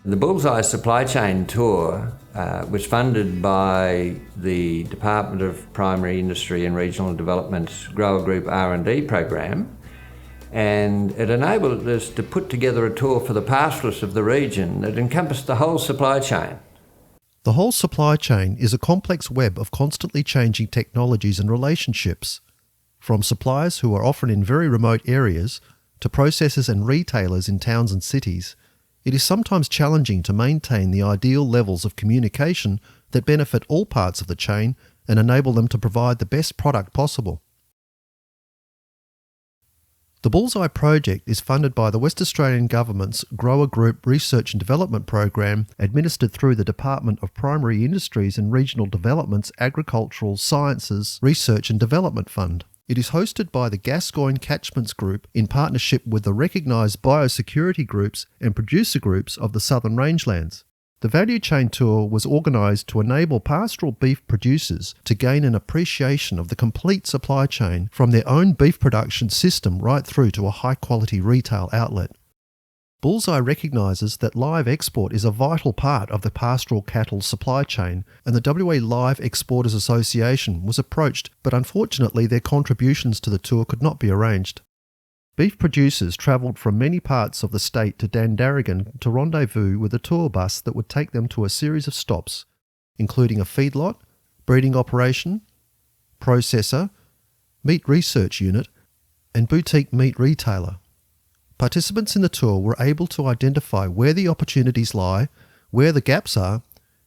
The Bullseye Supply Chain Tour was funded by the Department of Primary Industry and Regional Development's Grower Group R&D program, and it enabled us to put together a tour for the pastoralists of the region that encompassed the whole supply chain. The whole supply chain is a complex web of constantly changing technologies and relationships, from suppliers who are often in very remote areas to processors and retailers in towns and cities. It is sometimes challenging to maintain the ideal levels of communication that benefit all parts of the chain and enable them to provide the best product possible. The Bullseye project is funded by the West Australian Government's Grower Group Research and Development Program, administered through the Department of Primary Industries and Regional Development's Agricultural Sciences Research and Development Fund. It is hosted by the Gascoyne Catchments Group in partnership with the recognised biosecurity groups and producer groups of the Southern Rangelands. The Value Chain Tour was organised to enable pastoral beef producers to gain an appreciation of the complete supply chain from their own beef production system right through to a high-quality retail outlet. Bullseye recognises that live export is a vital part of the pastoral cattle supply chain, and the WA Live Exporters Association was approached, but unfortunately their contributions to the tour could not be arranged. Beef producers travelled from many parts of the state to Dandaragan to rendezvous with a tour bus that would take them to a series of stops, including a feedlot, breeding operation, processor, meat research unit, and boutique meat retailer. Participants in the tour were able to identify where the opportunities lie, where the gaps are,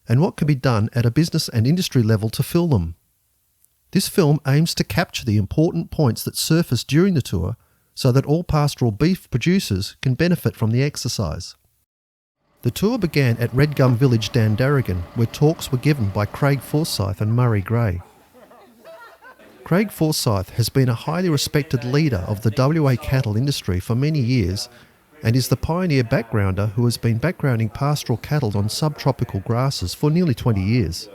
and what can be done at a business and industry level to fill them. This film aims to capture the important points that surface during the tour so that all pastoral beef producers can benefit from the exercise. The tour began at Red Gum Village, Dandaragan, where talks were given by Craig Forsyth and Murray Gray. Craig Forsyth has been a highly respected leader of the WA cattle industry for many years and is the pioneer backgrounder who has been backgrounding pastoral cattle on subtropical grasses for nearly 20 years.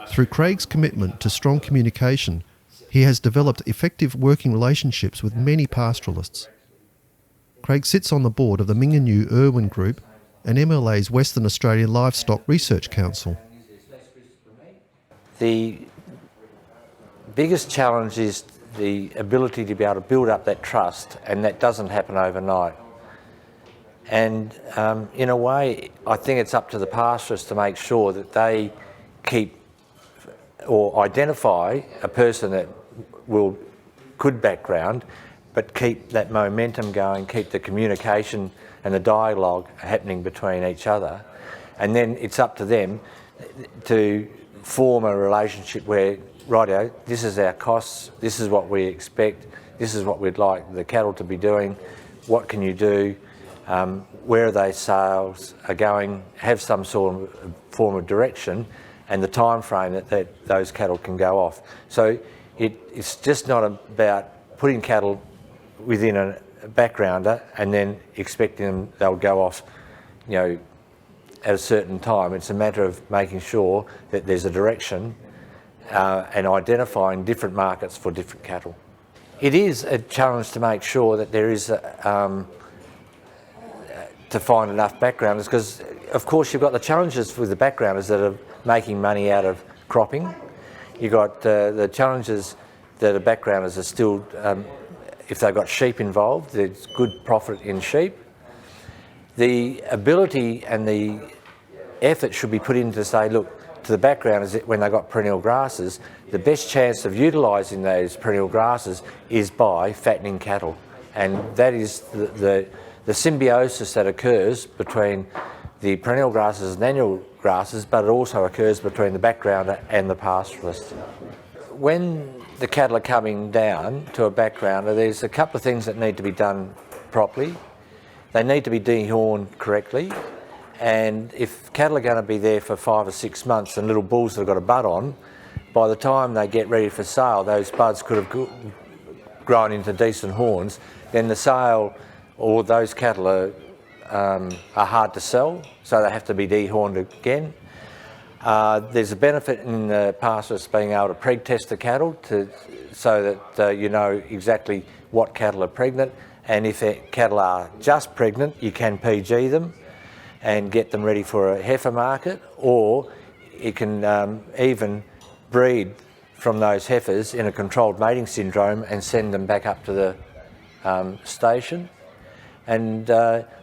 Through Craig's commitment to strong communication, he has developed effective working relationships with many pastoralists. Craig sits on the board of the Minginoo Irwin Group and MLA's Western Australian Livestock Research Council. The biggest challenge is the ability to be able to build up that trust, and that doesn't happen overnight. And in a way, I think it's up to the pastoralists to make sure that they keep or identify a person that could background, but keep that momentum going, keep the communication and the dialogue happening between each other. And then it's up to them to form a relationship where, righto, this is our costs, this is what we expect, this is what we'd like the cattle to be doing, what can you do, where are they sales are going, have some sort of form of direction and the time frame that those cattle can go off. So it's just not about putting cattle within a backgrounder and then expecting them they'll go off, at a certain time. It's a matter of making sure that there's a direction and identifying different markets for different cattle. It is a challenge to make sure that there is to find enough backgrounders, because of course you've got the challenges with the backgrounders that are making money out of cropping. You've got the challenges that are backgrounders are still, if they've got sheep involved, there's good profit in sheep. The ability and the effort should be put in to say, look, to the backgrounders, when they've got perennial grasses, the best chance of utilising those perennial grasses is by fattening cattle. And that is the symbiosis that occurs between the perennial grasses and annual grasses, but it also occurs between the backgrounder and the pastoralist. When the cattle are coming down to a backgrounder, there's a couple of things that need to be done properly. They need to be dehorned correctly, and if cattle are going to be there for 5 or 6 months and little bulls that have got a bud on, by the time they get ready for sale, those buds could have grown into decent horns. Then the sale, or those cattle are hard to sell, so they have to be dehorned again. There's a benefit in the pastoralists being able to preg test the cattle so that you know exactly what cattle are pregnant, and if cattle are just pregnant, you can PG them. and get them ready for a heifer market, or it can even breed from those heifers in a controlled mating syndrome and send them back up to the station. And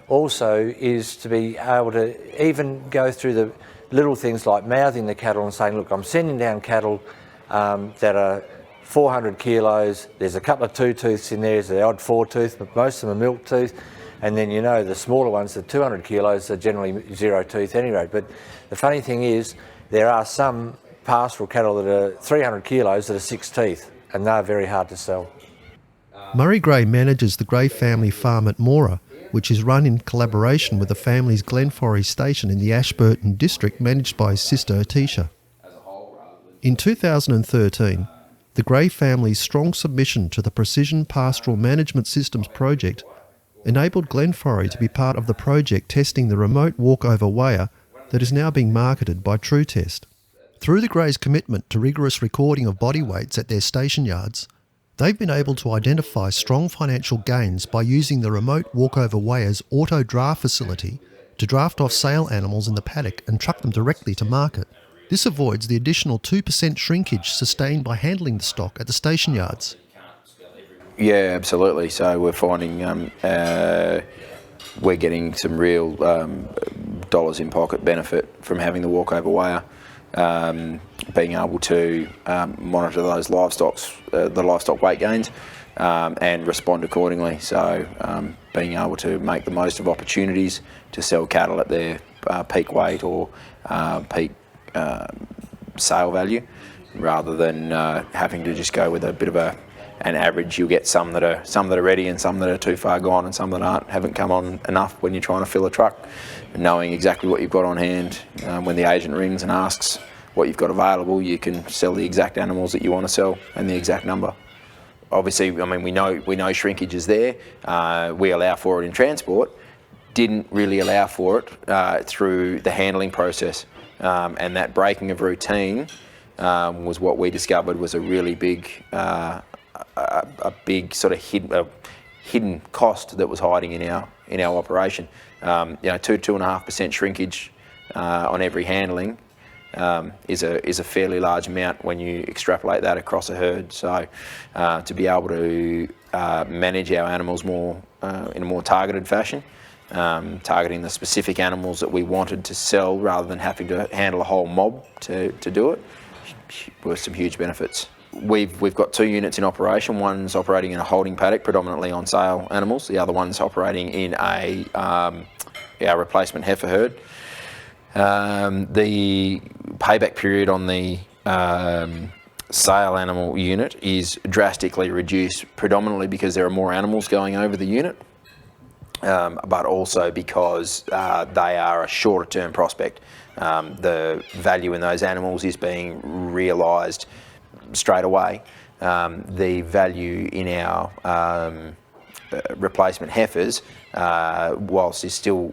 also is to be able to even go through the little things like mouthing the cattle and saying, look, I'm sending down cattle that are 400 kilos, there's a couple of 2-tooths in there, there's the odd 4-tooth, but most of them are milk tooth. And then, you know, the smaller ones, the 200 kilos, are generally 0 tooth anyway. But the funny thing is, there are some pastoral cattle that are 300 kilos that are 6 teeth, and they're very hard to sell. Murray Gray manages the Gray family farm at Mora, which is run in collaboration with the family's Glenforrie station in the Ashburton district, managed by his sister Atisha. In 2013, the Gray family's strong submission to the Precision Pastoral Management Systems project enabled Glenforrie to be part of the project testing the remote walkover weigher that is now being marketed by TrueTest. Through the Grays' commitment to rigorous recording of body weights at their station yards, they've been able to identify strong financial gains by using the remote walkover weigher's auto draft facility to draft off sale animals in the paddock and truck them directly to market. This avoids the additional 2% shrinkage sustained by handling the stock at the station yards. Yeah, absolutely. So we're finding we're getting some real dollars in pocket benefit from having the walkover weigher, being able to monitor those the livestock weight gains and respond accordingly. So being able to make the most of opportunities to sell cattle at their peak weight or peak sale value, rather than having to just go with a bit of an average. You'll get some that are ready and some that are too far gone and some that haven't come on enough when you're trying to fill a truck. And knowing exactly what you've got on hand, when the agent rings and asks what you've got available, you can sell the exact animals that you want to sell and the exact number. Obviously, I mean, we know shrinkage is there. We allow for it in transport. Didn't really allow for it through the handling process, and that breaking of routine was what we discovered was a really big, a big sort of hidden cost that was hiding in our operation. 2.5% shrinkage on every handling is a fairly large amount when you extrapolate that across a herd. So to be able to manage our animals more in a more targeted fashion, targeting the specific animals that we wanted to sell rather than having to handle a whole mob to do it, were some huge benefits. We've got 2 units in operation. One's operating in a holding paddock, predominantly on sale animals. The other one's operating in our replacement heifer herd. The payback period on the sale animal unit is drastically reduced, predominantly because there are more animals going over the unit, but also because they are a shorter term prospect. The value in those animals is being realised straight away. The value in our replacement heifers, whilst is still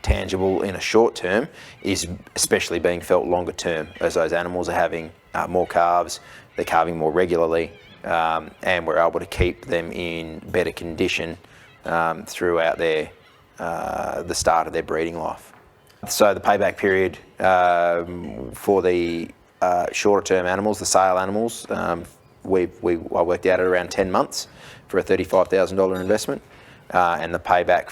tangible in a short term, is especially being felt longer term, as those animals are having more calves, they're calving more regularly, and we're able to keep them in better condition throughout the start of their breeding life. So the payback period for the shorter term animals, the sale animals, I worked out at around 10 months for a $35,000 investment, and the payback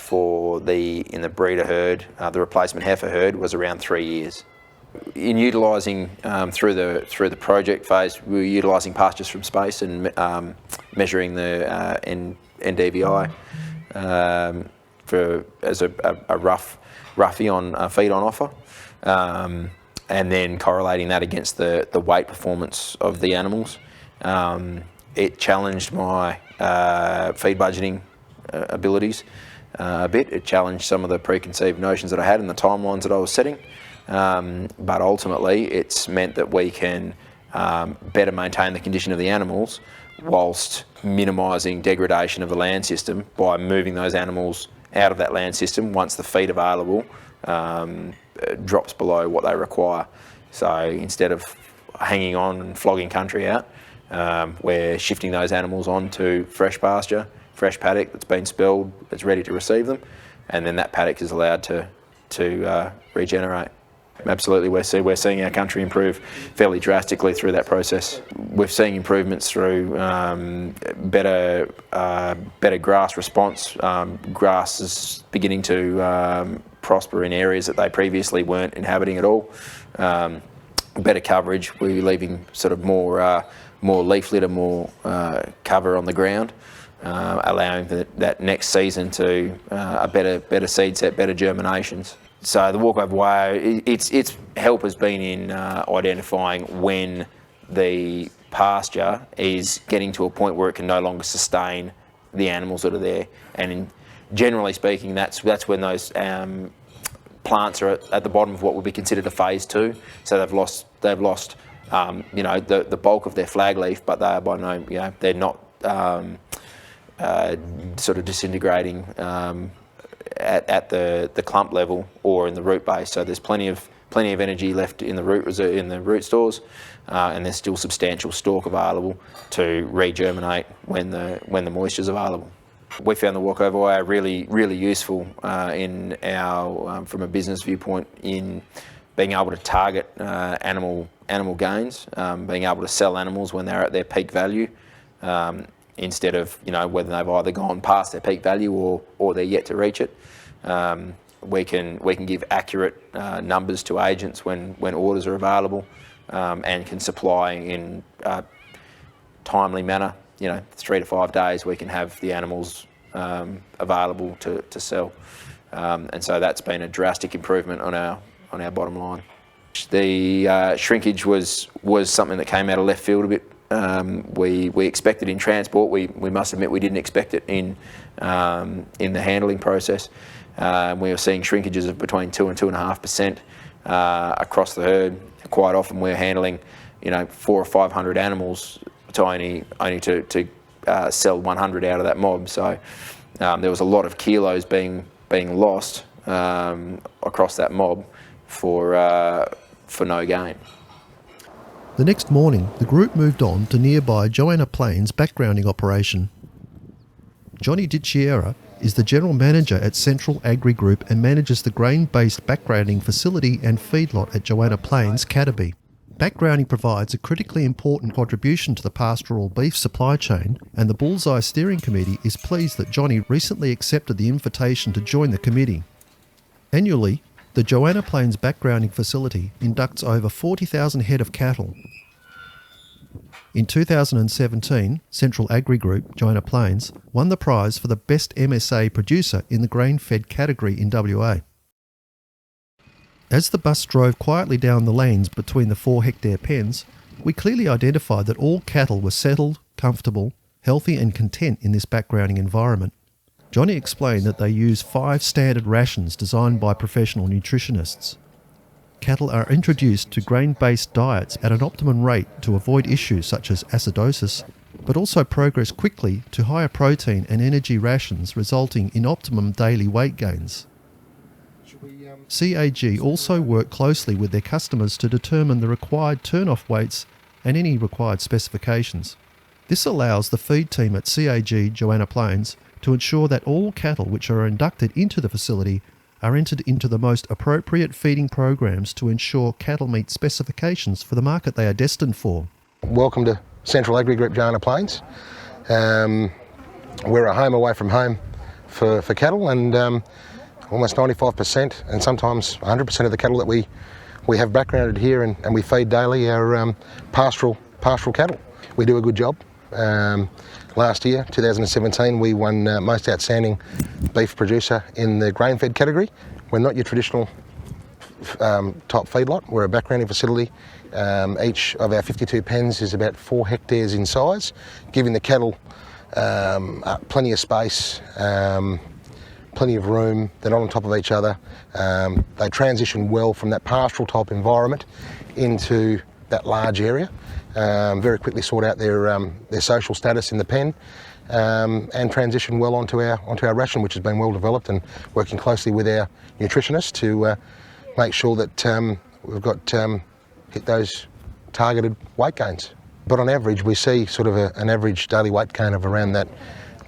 in the breeder herd, the replacement heifer herd, was around 3 years. In utilising through the project phase, we were utilising pastures from space and measuring the NDVI as a roughie on feed on offer, and then correlating that against the weight performance of the animals. It challenged my feed budgeting abilities a bit. It challenged some of the preconceived notions that I had and the timelines that I was setting. But ultimately, it's meant that we can better maintain the condition of the animals whilst minimising degradation of the land system by moving those animals out of that land system once the feed available drops below what they require. So instead of hanging on and flogging country out, we're shifting those animals onto fresh pasture, fresh paddock that's been spelled, that's ready to receive them, and then that paddock is allowed to to regenerate. Absolutely, we're seeing our country improve fairly drastically through that process. We're seeing improvements through better grass response. Grass is beginning to prosper in areas that they previously weren't inhabiting at all. Better coverage. We're leaving sort of more leaf litter, more cover on the ground, allowing that next season to a better seed set, better germinations. So the walkover way, its help has been in identifying when the pasture is getting to a point where it can no longer sustain the animals that are there, and generally speaking, that's when those plants are at the bottom of what would be considered a phase 2. So they've lost the bulk of their flag leaf, but they are by no, they're not sort of disintegrating at the clump level or in the root base. So there's plenty of energy left in the root stores, and there's still substantial stalk available to regerminate when the moisture is available. We found the walkover wire really useful in our from a business viewpoint in being able to target animal gains, being able to sell animals when they're at their peak value. Instead of whether they've either gone past their peak value or they're yet to reach it. We can give accurate numbers to agents when orders are available, and can supply in a timely manner. 3 to 5 days we can have the animals available to sell, and so that's been a drastic improvement on our bottom line. The shrinkage was something that came out of left field a bit. We expected in transport. We must admit we didn't expect it in the handling process. We were seeing shrinkages of between 2 and 2.5% across the herd. Quite often we're handling 400 or 500 animals only to sell 100 out of that mob. So there was a lot of kilos being lost across that mob for no gain. The next morning, the group moved on to nearby Joanna Plains backgrounding operation. Johnny Dicchiera is the General Manager at Central Agri Group and manages the grain-based backgrounding facility and feedlot at Joanna Plains, Cataby. Backgrounding provides a critically important contribution to the pastoral beef supply chain, and the Bullseye Steering Committee is pleased that Johnny recently accepted the invitation to join the committee. Annually, the Joanna Plains backgrounding facility inducts over 40,000 head of cattle. In 2017, Central Agri Group, Joanna Plains, won the prize for the best MSA producer in the grain-fed category in WA. As the bus drove quietly down the lanes between the 4-hectare pens, we clearly identified that all cattle were settled, comfortable, healthy and content in this backgrounding environment. Johnny explained that they use 5 standard rations designed by professional nutritionists. Cattle are introduced to grain-based diets at an optimum rate to avoid issues such as acidosis, but also progress quickly to higher protein and energy rations, resulting in optimum daily weight gains. CAG also work closely with their customers to determine the required turn-off weights and any required specifications. This allows the feed team at CAG Joanna Plains to ensure that all cattle which are inducted into the facility are entered into the most appropriate feeding programs to ensure cattle meet specifications for the market they are destined for. Welcome to Central Agri Group Joanna Plains. We're a home away from home for cattle, and almost 95% and sometimes 100% of the cattle that we have backgrounded here and we feed daily are pastoral cattle. We do a good job. Last year, 2017, we won Most Outstanding Beef Producer in the grain-fed category. We're not your traditional type feedlot. We're a backgrounding facility. Each of our 52 pens is about 4 hectares in size, giving the cattle plenty of space, plenty of room. They're not on top of each other. They transition well from that pastoral type environment into that large area. Very quickly sort out their social status in the pen, and transition well onto our ration, which has been well developed, and working closely with our nutritionists to make sure that we've got hit those targeted weight gains. But on average, we see sort of an average daily weight gain of around that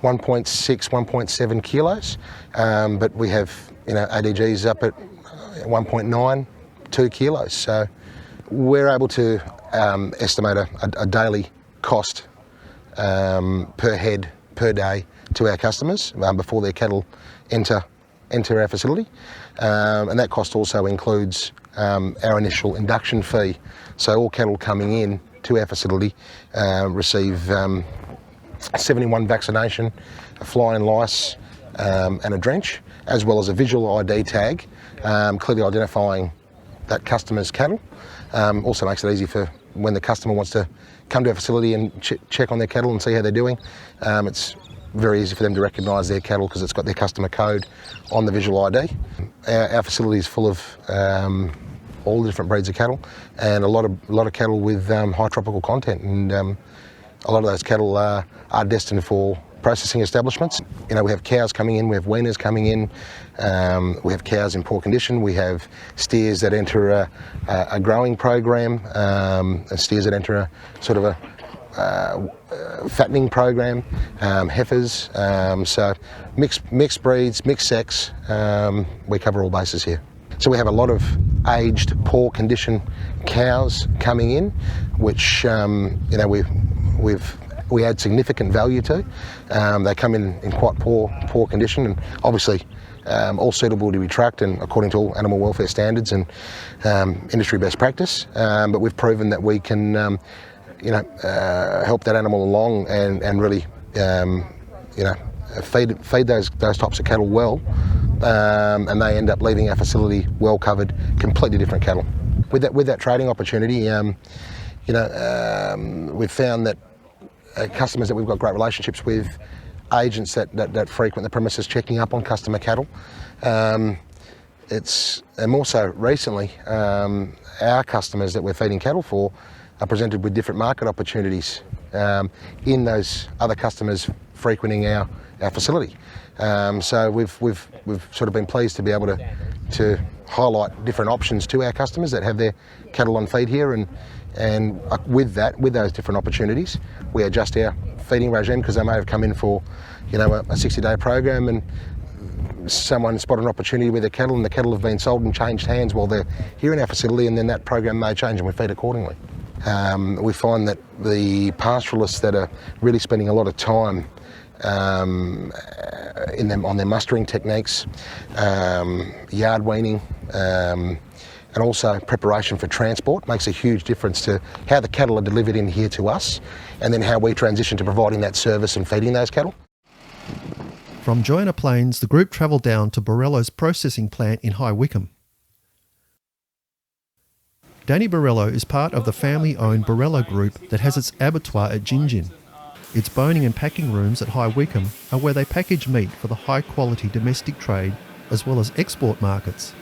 1.6, 1.7 kilos. But we have ADGs up at 1.92 kilos. So we're able to estimate a daily cost per head per day to our customers before their cattle enter our facility, and that cost also includes our initial induction fee. So all cattle coming in to our facility receive 71 vaccination, a fly-in lice and a drench, as well as a visual ID tag clearly identifying that customer's cattle. Also makes it easy for when the customer wants to come to our facility and check on their cattle and see how they're doing. It's very easy for them to recognise their cattle because it's got their customer code on the visual ID. Our facility is full of all the different breeds of cattle, and a lot of cattle with high tropical content, and a lot of those cattle are destined for processing establishments. You know, we have cows coming in, we have weaners coming in, we have cows in poor condition, we have steers that enter a growing program, steers that enter a sort of a fattening program, heifers, so mixed breeds, mixed sex, we cover all bases here. So we have a lot of aged, poor condition cows coming in, which you know, we add significant value to. They come in quite poor condition, and obviously all suitable to be tracked and according to all animal welfare standards and industry best practice. But we've proven that we can you know, help that animal along and really you know, feed those types of cattle well, and they end up leaving our facility well covered, completely different cattle. With that trading opportunity, you know, we've found that customers that we've got great relationships with, agents that frequent the premises checking up on customer cattle. And more so recently, our customers that we're feeding cattle for are presented with different market opportunities in those other customers frequenting our facility. So we've sort of been pleased to be able to highlight different options to our customers that have their cattle on feed here, and with those different opportunities, we adjust our feeding regime, because they may have come in for, you know, a 60-day program, and someone spotted an opportunity with their cattle, and the cattle have been sold and changed hands while they're here in our facility, and then that program may change and we feed accordingly. We find that the pastoralists that are really spending a lot of time on their mustering techniques, yard weaning, and also preparation for transport makes a huge difference to how the cattle are delivered in here to us, and then how we transition to providing that service and feeding those cattle. From Joanna Plains, the group travelled down to Borello's processing plant in High Wycombe. Danny Borello is part of the family-owned Borello Group that has its abattoir at Gingin. Its boning and packing rooms at High Wycombe are where they package meat for the high-quality domestic trade as well as export markets.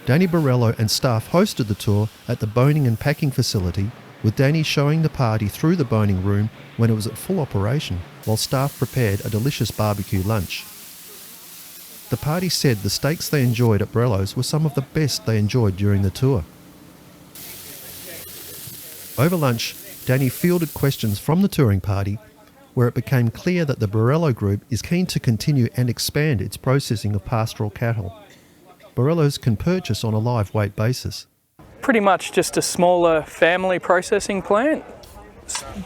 Danny Borello and staff hosted the tour at the boning and packing facility, with Danny showing the party through the boning room when it was at full operation, while staff prepared a delicious barbecue lunch. The party said the steaks they enjoyed at Borello's were some of the best they enjoyed during the tour. Over lunch, Danny fielded questions from the touring party, where it became clear that the Borello Group is keen to continue and expand its processing of pastoral cattle. Borello's can purchase on a live weight basis. Pretty much just a smaller family processing plant,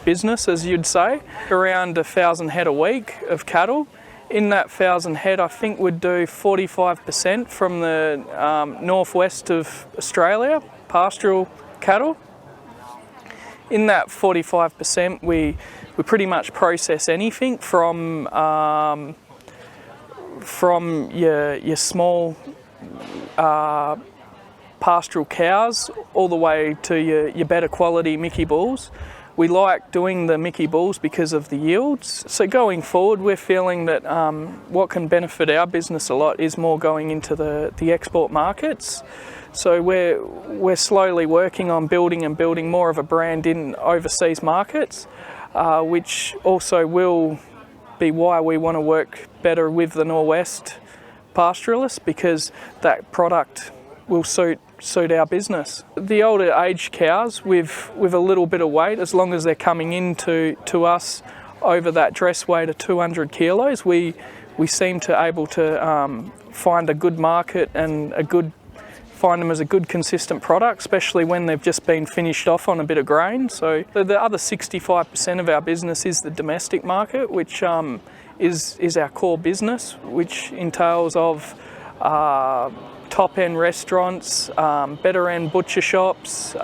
business as you'd say, around 1,000 head a week of cattle. In that 1,000 head, I think we'd do 45% from the northwest of Australia, pastoral cattle. In that 45%, we pretty much process anything from your small pastoral cows all the way to your better quality Mickey bulls. We like doing the Mickey bulls because of the yields. So going forward, we're feeling that what can benefit our business a lot is more going into the export markets. So we're slowly working on building more of a brand in overseas markets, which also will be why we want to work better with the Norwest pastoralists, because that product will suit our business. The older aged cows with a little bit of weight, as long as they're coming into us over that dress weight of 200 kilos, we seem to able to find a good market and a good find them as a good consistent product, especially when they've just been finished off on a bit of grain. So the other 65% of our business is the domestic market, which is our core business, which entails of top-end restaurants, better-end butcher shops,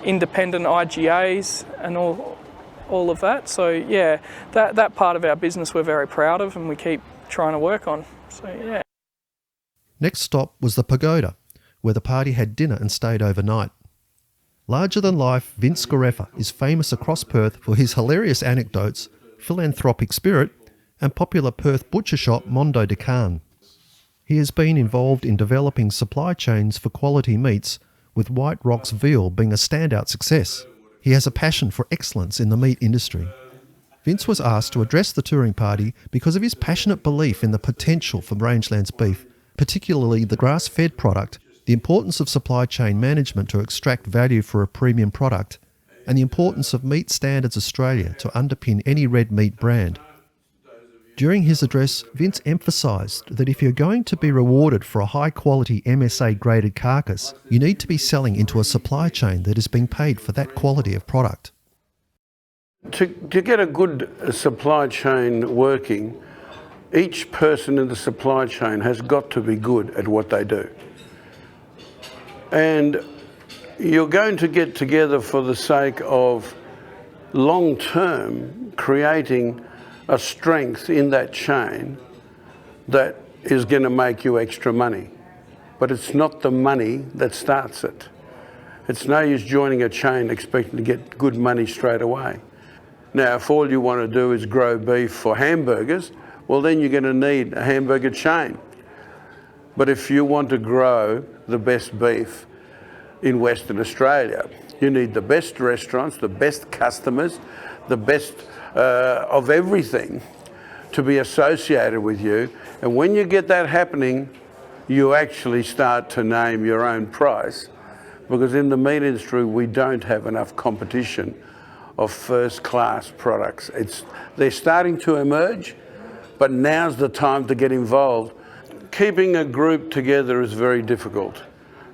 independent IGAs and all of that. So yeah, that part of our business we're very proud of and we keep trying to work on. So yeah. Next stop was the Pagoda, where the party had dinner and stayed overnight. Larger than life, Vince Scarefa is famous across Perth for his hilarious anecdotes, philanthropic spirit, and popular Perth butcher shop Mondo de Carne. He has been involved in developing supply chains for quality meats, with White Rock's veal being a standout success. He has a passion for excellence in the meat industry. Vince was asked to address the touring party because of his passionate belief in the potential for rangelands beef, particularly the grass-fed product, the importance of supply chain management to extract value for a premium product, and the importance of Meat Standards Australia to underpin any red meat brand. During his address, Vince emphasised that if you're going to be rewarded for a high-quality MSA-graded carcass, you need to be selling into a supply chain that is being paid for that quality of product. To get a good supply chain working, each person in the supply chain has got to be good at what they do. And you're going to get together for the sake of long-term creating a strength in that chain that is going to make you extra money. But it's not the money that starts it. It's no use joining a chain expecting to get good money straight away. Now, if all you want to do is grow beef for hamburgers, well, then you're going to need a hamburger chain. But if you want to grow the best beef in Western Australia, you need the best restaurants, the best customers, the best of everything to be associated with you. And when you get that happening, you actually start to name your own price, because in the meat industry we don't have enough competition of first-class products. They're starting to emerge, but now's the time to get involved. Keeping a group together is very difficult.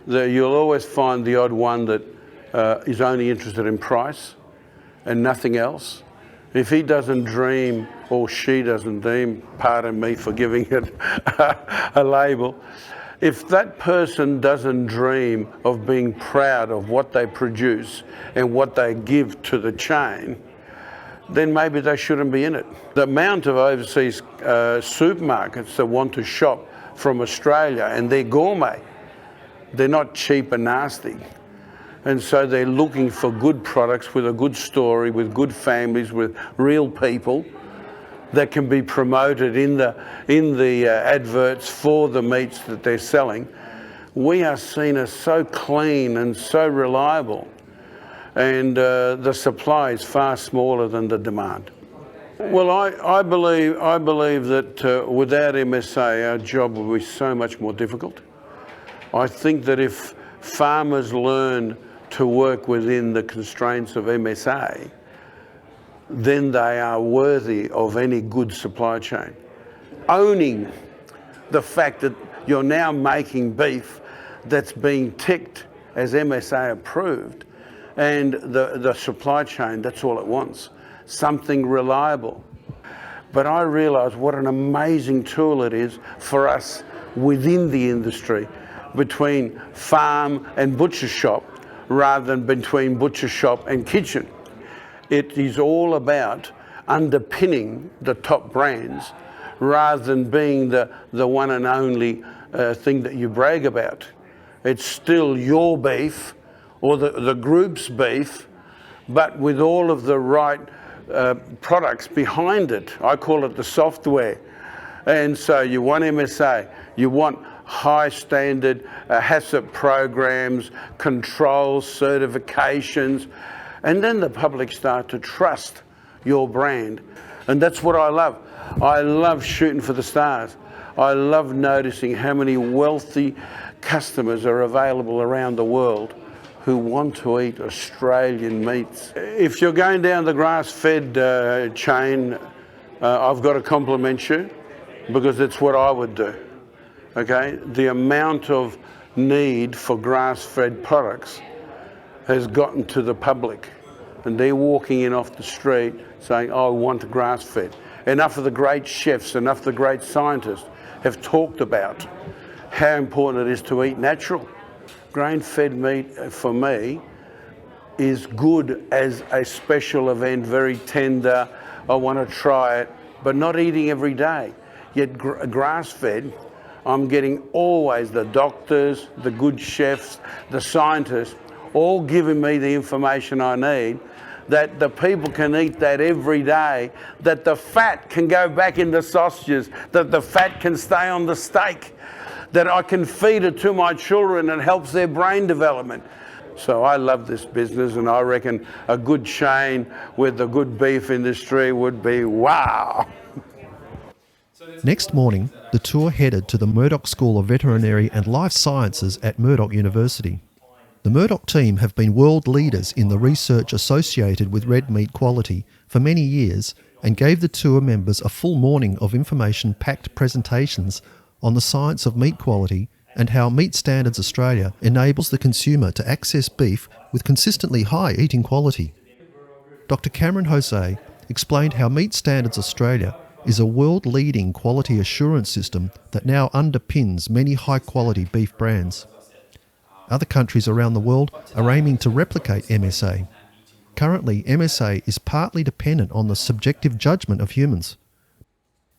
You'll always find the odd one that is only interested in price and nothing else. If he doesn't dream, or she doesn't dream, pardon me for giving it a label, if that person doesn't dream of being proud of what they produce and what they give to the chain, then maybe they shouldn't be in it. The amount of overseas supermarkets that want to shop from Australia, and they're gourmet, they're not cheap and nasty. And so they're looking for good products with a good story, with good families, with real people that can be promoted in the adverts for the meats that they're selling. We are seen as so clean and so reliable, and the supply is far smaller than the demand. Well, I believe that without MSA, our job will be so much more difficult. I think that if farmers learn to work within the constraints of MSA, then they are worthy of any good supply chain. Owning the fact that you're now making beef that's being ticked as MSA approved, and the supply chain, that's all it wants, something reliable. But I realise what an amazing tool it is for us within the industry, between farm and butcher shop, rather than between butcher shop and kitchen. It is all about underpinning the top brands rather than being the one and only thing that you brag about. It's still your beef or the group's beef, but with all of the right products behind it. I call it the software. And so you want MSA, you want high standard HACCP programs, controls, certifications, and then the public start to trust your brand. And that's what I love. I love shooting for the stars. I love noticing how many wealthy customers are available around the world who want to eat Australian meats. If you're going down the grass-fed chain, I've got to compliment you, because it's what I would do. Okay, the amount of need for grass-fed products has gotten to the public, and they're walking in off the street saying, I want grass-fed. Enough of the great chefs, enough of the great scientists have talked about how important it is to eat natural. Grain-fed meat, for me, is good as a special event, very tender, I want to try it, but not eating every day. Yet grass-fed, I'm getting always the doctors, the good chefs, the scientists, all giving me the information I need, that the people can eat that every day, that the fat can go back in the sausages, that the fat can stay on the steak, that I can feed it to my children and helps their brain development. So I love this business, and I reckon a good chain with the good beef industry would be wow. Next morning, the tour headed to the Murdoch School of Veterinary and Life Sciences at Murdoch University. The Murdoch team have been world leaders in the research associated with red meat quality for many years and gave the tour members a full morning of information-packed presentations on the science of meat quality and how Meat Standards Australia enables the consumer to access beef with consistently high eating quality. Dr. Cameron Jose explained how Meat Standards Australia is a world-leading quality assurance system that now underpins many high-quality beef brands. Other countries around the world are aiming to replicate MSA. Currently, MSA is partly dependent on the subjective judgment of humans.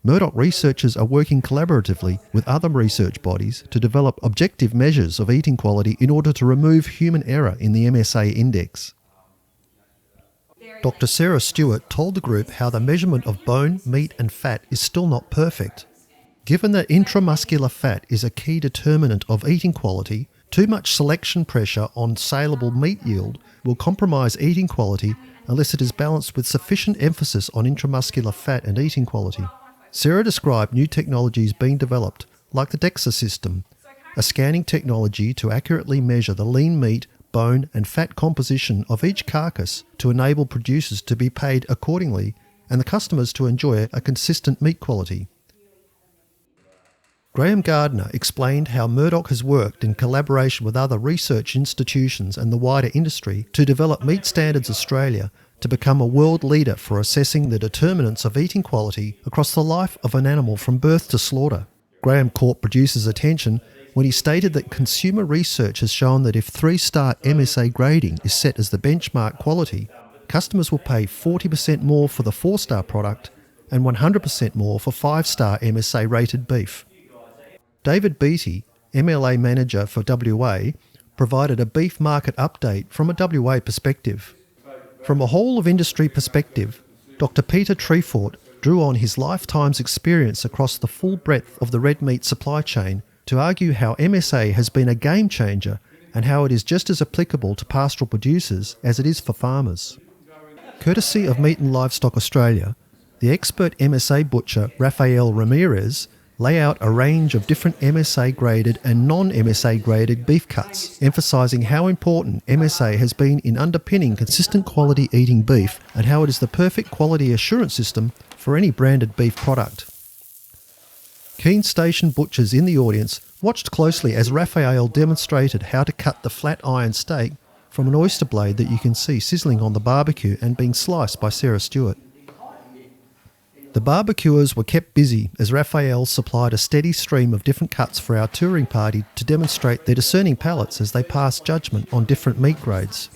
Murdoch researchers are working collaboratively with other research bodies to develop objective measures of eating quality in order to remove human error in the MSA index. Dr. Sarah Stewart told the group how the measurement of bone, meat and fat is still not perfect. Given that intramuscular fat is a key determinant of eating quality, too much selection pressure on saleable meat yield will compromise eating quality unless it is balanced with sufficient emphasis on intramuscular fat and eating quality. Sarah described new technologies being developed, like the DEXA system, a scanning technology to accurately measure the lean meat, bone and fat composition of each carcass to enable producers to be paid accordingly and the customers to enjoy a consistent meat quality. Graham Gardner explained how Murdoch has worked in collaboration with other research institutions and the wider industry to develop Meat Standards Australia to become a world leader for assessing the determinants of eating quality across the life of an animal from birth to slaughter. Graham caught producers' attention when he stated that consumer research has shown that if 3-star MSA grading is set as the benchmark quality, customers will pay 40% more for the 4-star product and 100% more for 5-star MSA rated beef. David Beattie, MLA manager for WA, provided a beef market update from a WA perspective. From a whole of industry perspective, Dr. Peter Treefort drew on his lifetime's experience across the full breadth of the red meat supply chain to argue how MSA has been a game changer and how it is just as applicable to pastoral producers as it is for farmers. Courtesy of Meat and Livestock Australia, the expert MSA butcher Rafael Ramirez lay out a range of different MSA graded and non-MSA graded beef cuts, emphasising how important MSA has been in underpinning consistent quality eating beef and how it is the perfect quality assurance system for any branded beef product. Keen station butchers in the audience watched closely as Rafael demonstrated how to cut the flat iron steak from an oyster blade that you can see sizzling on the barbecue and being sliced by Sarah Stewart. The barbecuers were kept busy as Raphael supplied a steady stream of different cuts for our touring party to demonstrate their discerning palates as they passed judgment on different meat grades.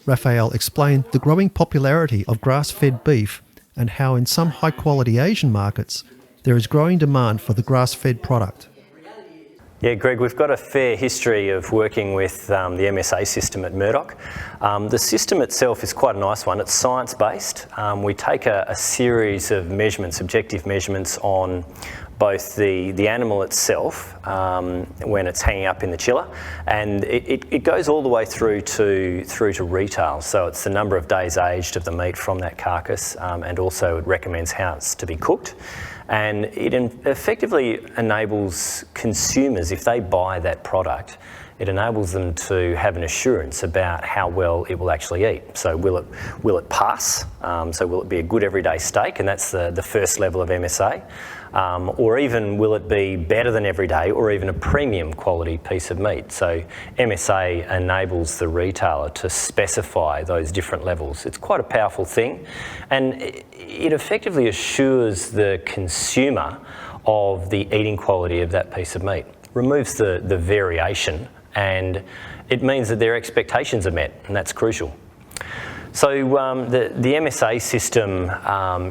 Raphael explained the growing popularity of grass-fed beef and how in some high-quality Asian markets there is growing demand for the grass-fed product. Yeah, Greg, we've got a fair history of working with the MSA system at Murdoch. The system itself is quite a nice one. It's science-based. We take a series of measurements, objective measurements on both the animal itself when it's hanging up in the chiller, and it goes all the way through to retail. So it's the number of days aged of the meat from that carcass, and also it recommends how it's to be cooked. And it effectively enables consumers, if they buy that product, it enables them to have an assurance about how well it will actually eat. So will it pass? So will it be a good everyday steak? And that's the first level of MSA. Or even will it be better than everyday, or even a premium quality piece of meat? So MSA enables the retailer to specify those different levels. It's quite a powerful thing, and it effectively assures the consumer of the eating quality of that piece of meat. Removes the variation, and it means that their expectations are met, and that's crucial. So the MSA system,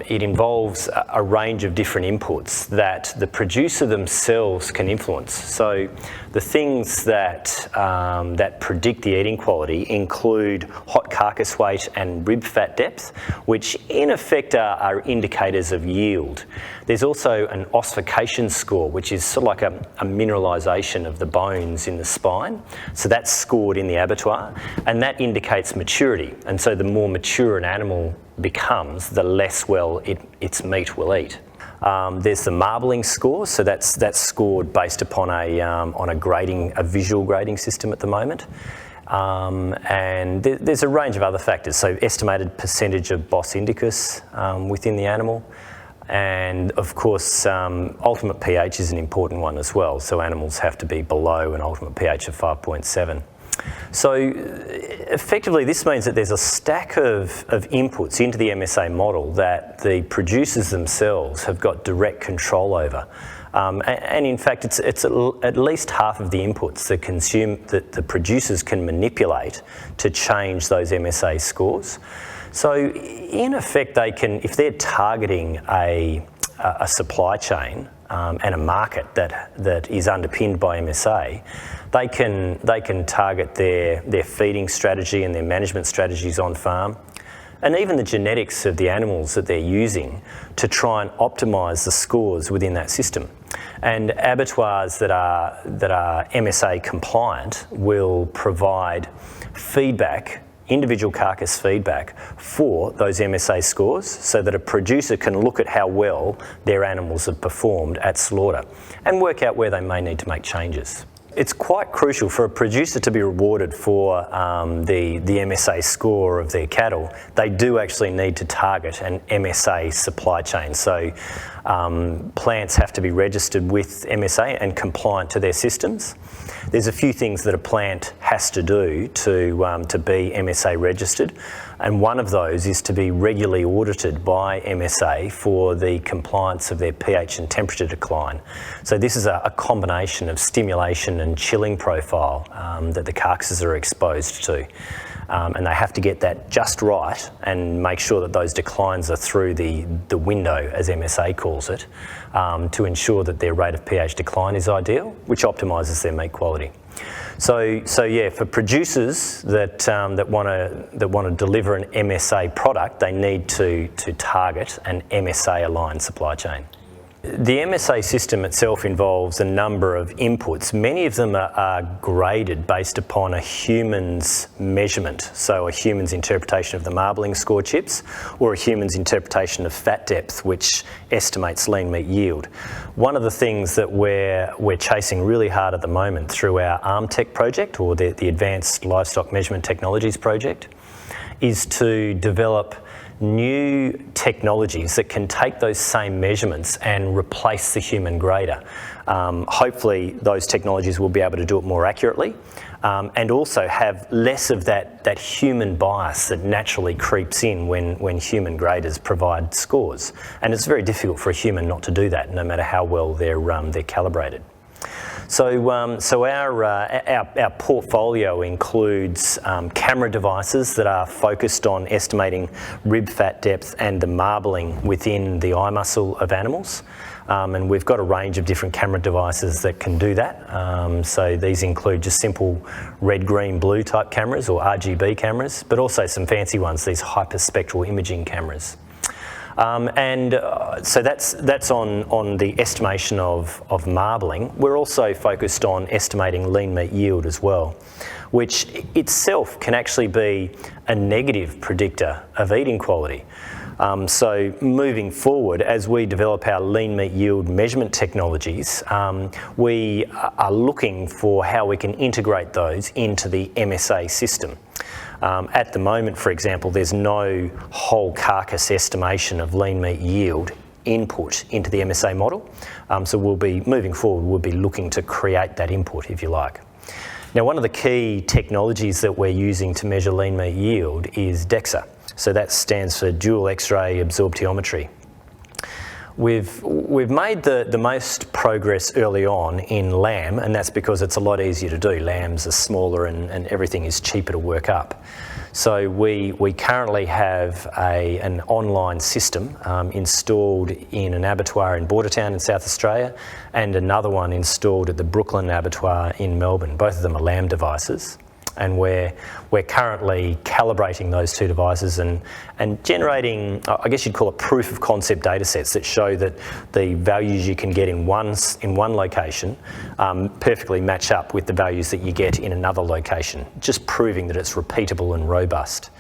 it involves a range of different inputs that the producer themselves can influence. So the things that, that predict the eating quality include hot carcass weight and rib fat depth, which in effect are indicators of yield. There's also an ossification score, which is sort of like a mineralisation of the bones in the spine. So that's scored in the abattoir, and that indicates maturity. And so the more mature an animal becomes, the less well its meat will eat. There's the marbling score, so that's scored based upon a visual grading system at the moment. And there's a range of other factors, so estimated percentage of Bos indicus within the animal. And of course, ultimate pH is an important one as well. So animals have to be below an ultimate pH of 5.7. So effectively, this means that there's a stack of inputs into the MSA model that the producers themselves have got direct control over. And in fact, it's at least half of the inputs that the producers can manipulate to change those MSA scores. So in effect, they can, if they're targeting a supply chain and a market that is underpinned by MSA, they can target their feeding strategy and their management strategies on farm, and even the genetics of the animals that they're using to try and optimise the scores within that system. And abattoirs that are MSA compliant will provide feedback, individual carcass feedback for those MSA scores, so that a producer can look at how well their animals have performed at slaughter and work out where they may need to make changes. It's quite crucial for a producer to be rewarded for the MSA score of their cattle. They do actually need to target an MSA supply chain. So plants have to be registered with MSA and compliant to their systems. There's a few things that a plant has to do to be MSA registered, and one of those is to be regularly audited by MSA for the compliance of their pH and temperature decline. So this is a combination of stimulation and chilling profile that the carcasses are exposed to. And they have to get that just right and make sure that those declines are through the window, as MSA calls it, to ensure that their rate of pH decline is ideal, which optimises their meat quality. So yeah, for producers that want to deliver an MSA product, they need to target an MSA aligned supply chain. The MSA system itself involves a number of inputs. Many of them are graded based upon a human's measurement, so a human's interpretation of the marbling score chips, or a human's interpretation of fat depth, which estimates lean meat yield. One of the things that we're chasing really hard at the moment through our ARMTech project, or the Advanced Livestock Measurement Technologies project, is to develop new technologies that can take those same measurements and replace the human grader. Hopefully those technologies will be able to do it more accurately, and also have less of that human bias that naturally creeps in when human graders provide scores. And it's very difficult for a human not to do that, no matter how well they're calibrated. So our portfolio includes camera devices that are focused on estimating rib fat depth and the marbling within the eye muscle of animals. And we've got a range of different camera devices that can do that. So these include just simple red, green, blue type cameras, or RGB cameras, but also some fancy ones, these hyperspectral imaging cameras. So that's on the estimation of marbling. We're also focused on estimating lean meat yield as well, which itself can actually be a negative predictor of eating quality. So moving forward, as we develop our lean meat yield measurement technologies, we are looking for how we can integrate those into the MSA system. At the moment, for example, there's no whole carcass estimation of lean meat yield input into the MSA model. So we'll be, moving forward, we'll be looking to create that input, if you like. Now, one of the key technologies that we're using to measure lean meat yield is DEXA. So that stands for dual X-ray absorptiometry. We've made the most progress early on in lamb, and that's because it's a lot easier to do. Lambs are smaller and everything is cheaper to work up. So we currently have an online system installed in an abattoir in Bordertown in South Australia, and another one installed at the Brooklyn abattoir in Melbourne. Both of them are lamb devices. And we're currently calibrating those two devices and generating, I guess you'd call it proof of concept data sets that show that the values you can get in one location perfectly match up with the values that you get in another location, just proving that it's repeatable and robust.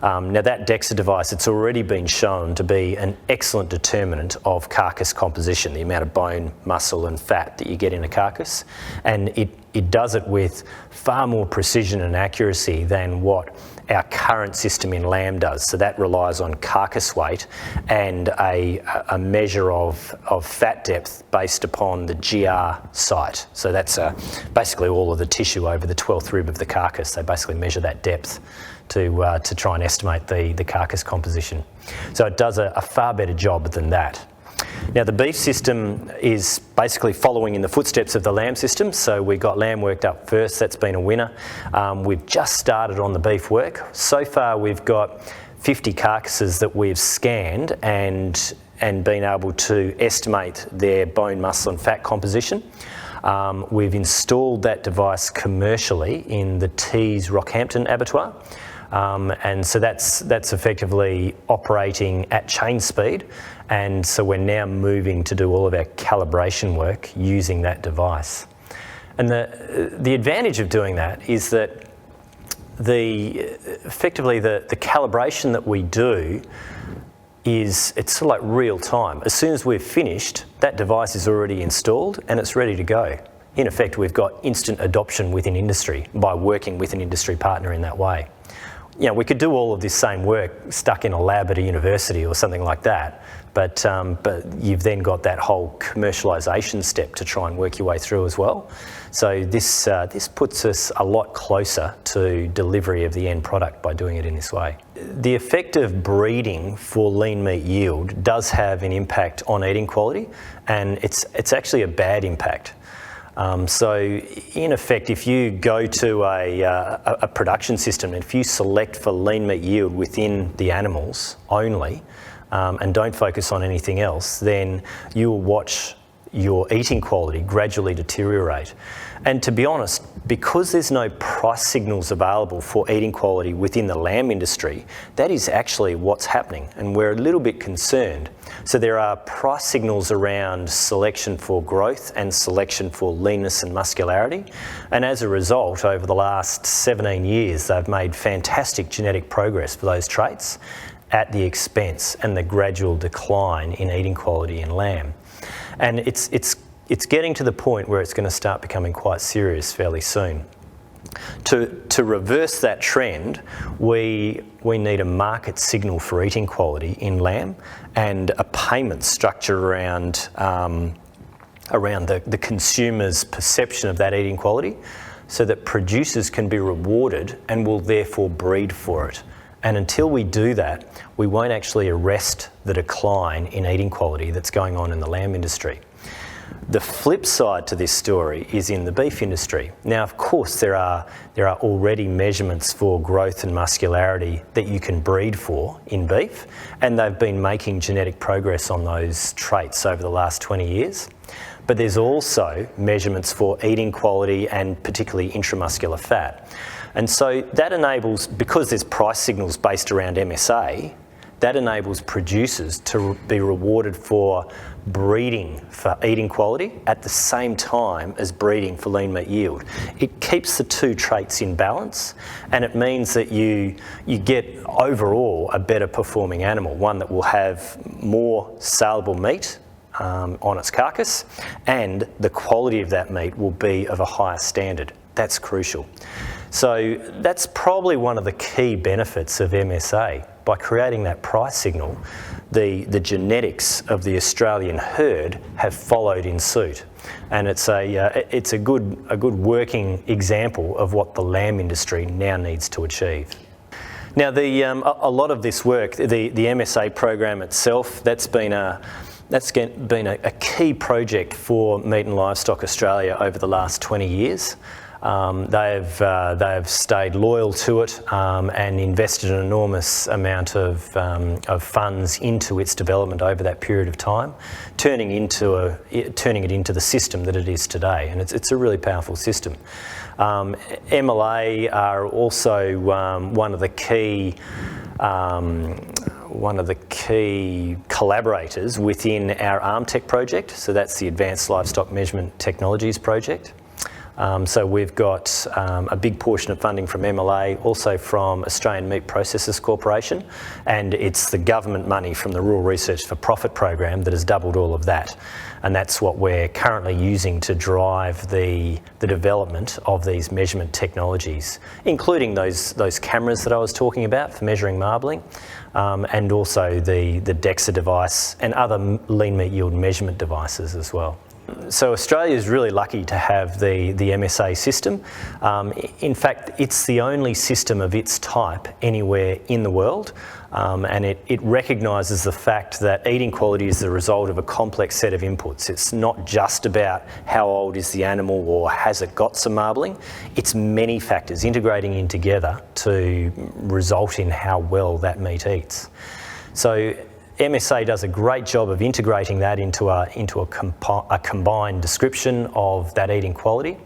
Now that DEXA device, it's already been shown to be an excellent determinant of carcass composition, the amount of bone, muscle and fat that you get in a carcass, and it does it with far more precision and accuracy than what our current system in lamb does. So that relies on carcass weight and a measure of fat depth based upon the GR site. So that's basically all of the tissue over the 12th rib of the carcass. They basically measure that depth to try and estimate the carcass composition. So it does a far better job than that. Now the beef system is basically following in the footsteps of the lamb system. So we got lamb worked up first, that's been a winner. We've just started on the beef work. So far we've got 50 carcasses that we've scanned and been able to estimate their bone, muscle and fat composition. We've installed that device commercially in the Tees Rockhampton abattoir. And so that's effectively operating at chain speed, and so we're now moving to do all of our calibration work using that device. And the advantage of doing that is that effectively the calibration that we do it's sort of like real time. As soon as we've finished, that device is already installed and it's ready to go. In effect, we've got instant adoption within industry by working with an industry partner in that way. You know, we could do all of this same work stuck in a lab at a university or something like that, but you've then got that whole commercialisation step to try and work your way through as well. So this puts us a lot closer to delivery of the end product by doing it in this way. The effect of breeding for lean meat yield does have an impact on eating quality, and it's actually a bad impact. So in effect, if you go to a production system, and if you select for lean meat yield within the animals only and don't focus on anything else, then you will watch your eating quality gradually deteriorate. And to be honest, because there's no price signals available for eating quality within the lamb industry, that is actually what's happening, and we're a little bit concerned. So there are price signals around selection for growth and selection for leanness and muscularity, and as a result, over the last 17 years, they've made fantastic genetic progress for those traits at the expense and the gradual decline in eating quality in lamb. And it's getting to the point where it's going to start becoming quite serious fairly soon. To reverse that trend, we need a market signal for eating quality in lamb and a payment structure around the consumer's perception of that eating quality, so that producers can be rewarded and will therefore breed for it. And until we do that, we won't actually arrest the decline in eating quality that's going on in the lamb industry. The flip side to this story is in the beef industry. Now, of course, there are already measurements for growth and muscularity that you can breed for in beef, and they've been making genetic progress on those traits over the last 20 years. But there's also measurements for eating quality and particularly intramuscular fat. And so that enables, because there's price signals based around MSA, That enables producers to be rewarded for breeding for eating quality at the same time as breeding for lean meat yield. It keeps the two traits in balance, and it means that you get overall a better performing animal, one that will have more saleable meat on its carcass, and the quality of that meat will be of a higher standard. That's crucial. So that's probably one of the key benefits of MSA. By creating that price signal, the genetics of the Australian herd have followed in suit, and it's a good working example of what the lamb industry now needs to achieve. Now, a lot of this work, the MSA program itself, that's been a key project for Meat and Livestock Australia over the last 20 years. They've stayed loyal to it and invested an enormous amount of funds into its development over that period of time, turning it into the system that it is today, and it's a really powerful system. MLA are also one of the key collaborators within our ARMTech project, so that's the Advanced Livestock Measurement Technologies project. So we've got a big portion of funding from MLA, also from Australian Meat Processors Corporation, and it's the government money from the Rural Research for Profit program that has doubled all of that. And that's what we're currently using to drive the development of these measurement technologies, including those cameras that I was talking about for measuring marbling, and also the DEXA device and other lean meat yield measurement devices as well. So Australia is really lucky to have the MSA system. In fact, it's the only system of its type anywhere in the world, and it recognises the fact that eating quality is the result of a complex set of inputs. It's not just about how old is the animal or has it got some marbling. It's many factors integrating in together to result in how well that meat eats. So MSA does a great job of integrating that into a combined description of that eating quality,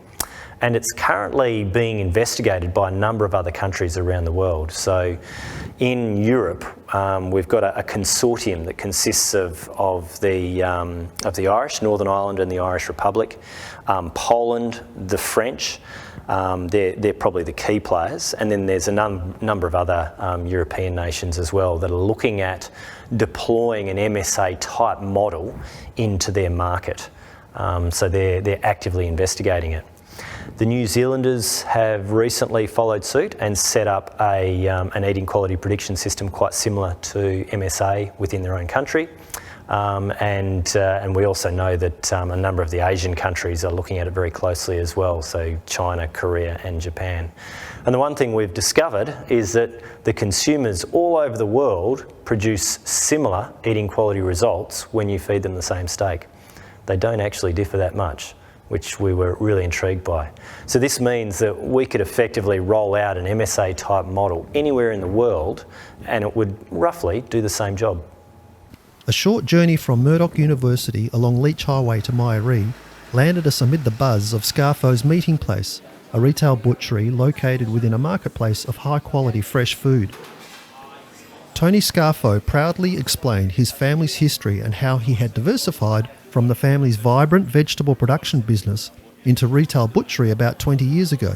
and it's currently being investigated by a number of other countries around the world. So in Europe, we've got a consortium that consists of the Irish, Northern Ireland and the Irish Republic, Poland, the French. They're probably the key players, and then there's a number of other European nations as well that are looking at deploying an MSA type model into their market. So they're actively investigating it. The New Zealanders have recently followed suit and set up an eating quality prediction system quite similar to MSA within their own country. And we also know that a number of the Asian countries are looking at it very closely as well, so China, Korea and Japan. And the one thing we've discovered is that the consumers all over the world produce similar eating quality results when you feed them the same steak. They don't actually differ that much, which we were really intrigued by. So this means that we could effectively roll out an MSA type model anywhere in the world and it would roughly do the same job. A short journey from Murdoch University along Leach Highway to Myaree landed us amid the buzz of Scarfo's Meeting Place, a retail butchery located within a marketplace of high-quality fresh food. Tony Scarfo proudly explained his family's history and how he had diversified from the family's vibrant vegetable production business into retail butchery about 20 years ago.